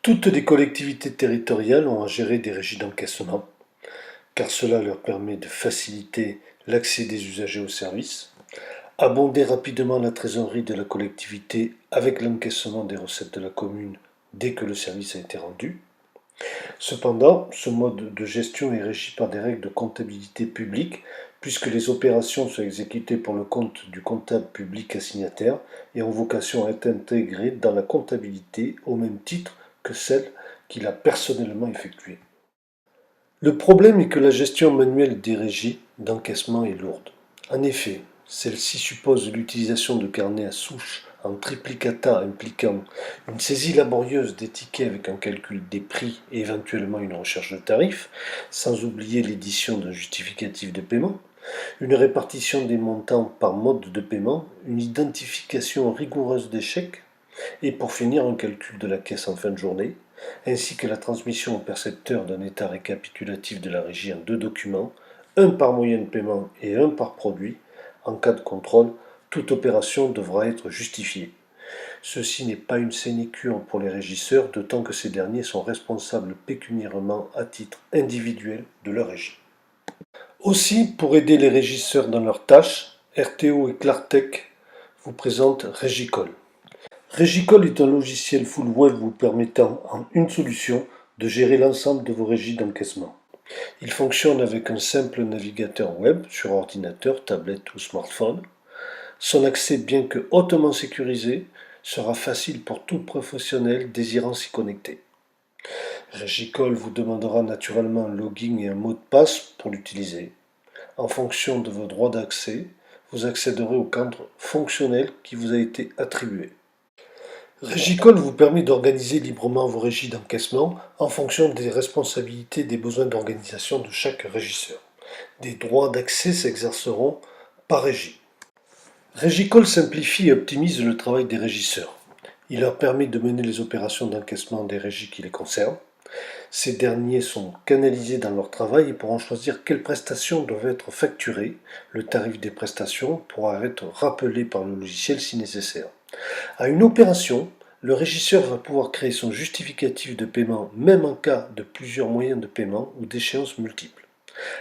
Toutes les collectivités territoriales ont à gérer des régies d'encaissement, car cela leur permet de faciliter l'accès des usagers aux services, abonder rapidement la trésorerie de la collectivité avec l'encaissement des recettes de la commune dès que le service a été rendu. Cependant, ce mode de gestion est régi par des règles de comptabilité publique, puisque les opérations sont exécutées pour le compte du comptable public assignataire et ont vocation à être intégrées dans la comptabilité au même titre que celle qu'il a personnellement effectuée. Le problème est que la gestion manuelle des régies d'encaissement est lourde. En effet, celle-ci suppose l'utilisation de carnets à souche en triplicata impliquant une saisie laborieuse des tickets avec un calcul des prix et éventuellement une recherche de tarifs, sans oublier l'édition d'un justificatif de paiement, une répartition des montants par mode de paiement, une identification rigoureuse des chèques et pour finir un calcul de la caisse en fin de journée, ainsi que la transmission au percepteur d'un état récapitulatif de la régie en deux documents, un par moyen de paiement et un par produit. En cas de contrôle, toute opération devra être justifiée. Ceci n'est pas une sinécure pour les régisseurs, d'autant que ces derniers sont responsables pécuniairement à titre individuel de leur régie. Aussi, pour aider les régisseurs dans leurs tâches, RTO et Clartech vous présentent Régicol. Régicol est un logiciel full web vous permettant en une solution de gérer l'ensemble de vos régies d'encaissement. Il fonctionne avec un simple navigateur web sur ordinateur, tablette ou smartphone. Son accès, bien que hautement sécurisé, sera facile pour tout professionnel désirant s'y connecter. Régicol vous demandera naturellement un login et un mot de passe pour l'utiliser. En fonction de vos droits d'accès, vous accéderez au cadre fonctionnel qui vous a été attribué. Régicol vous permet d'organiser librement vos régies d'encaissement en fonction des responsabilités et des besoins d'organisation de chaque régisseur. Des droits d'accès s'exerceront par régie. Régicol simplifie et optimise le travail des régisseurs. Il leur permet de mener les opérations d'encaissement des régies qui les concernent. Ces derniers sont canalisés dans leur travail et pourront choisir quelles prestations doivent être facturées. Le tarif des prestations pourra être rappelé par le logiciel si nécessaire. À une opération, le régisseur va pouvoir créer son justificatif de paiement même en cas de plusieurs moyens de paiement ou d'échéances multiples.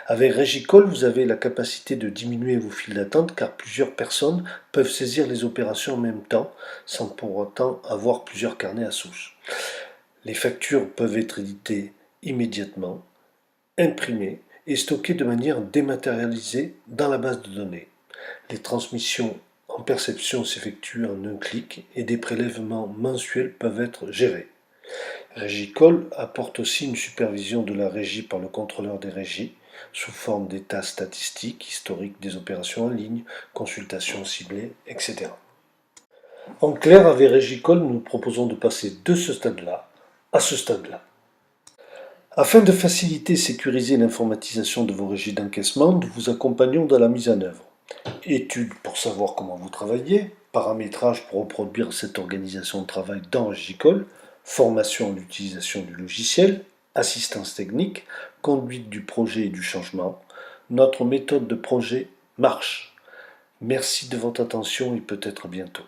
Avec Régicol, vous avez la capacité de diminuer vos files d'attente car plusieurs personnes peuvent saisir les opérations en même temps sans pour autant avoir plusieurs carnets à souche. Les factures peuvent être éditées immédiatement, imprimées et stockées de manière dématérialisée dans la base de données. Les transmissions en perception s'effectuent en un clic et des prélèvements mensuels peuvent être gérés. Régicol apporte aussi une supervision de la régie par le contrôleur des régies sous forme d'état statistique, historique des opérations en ligne, consultations ciblées, etc. En clair, avec Régicol, nous proposons de passer de ce stade-là à ce stade-là. Afin de faciliter et sécuriser l'informatisation de vos régies d'encaissement, nous vous accompagnons dans la mise en œuvre. Études pour savoir comment vous travaillez, paramétrage pour reproduire cette organisation de travail dans Régicol, formation à l'utilisation du logiciel, assistance technique, conduite du projet et du changement. Notre méthode de projet marche. Merci de votre attention et peut-être à bientôt.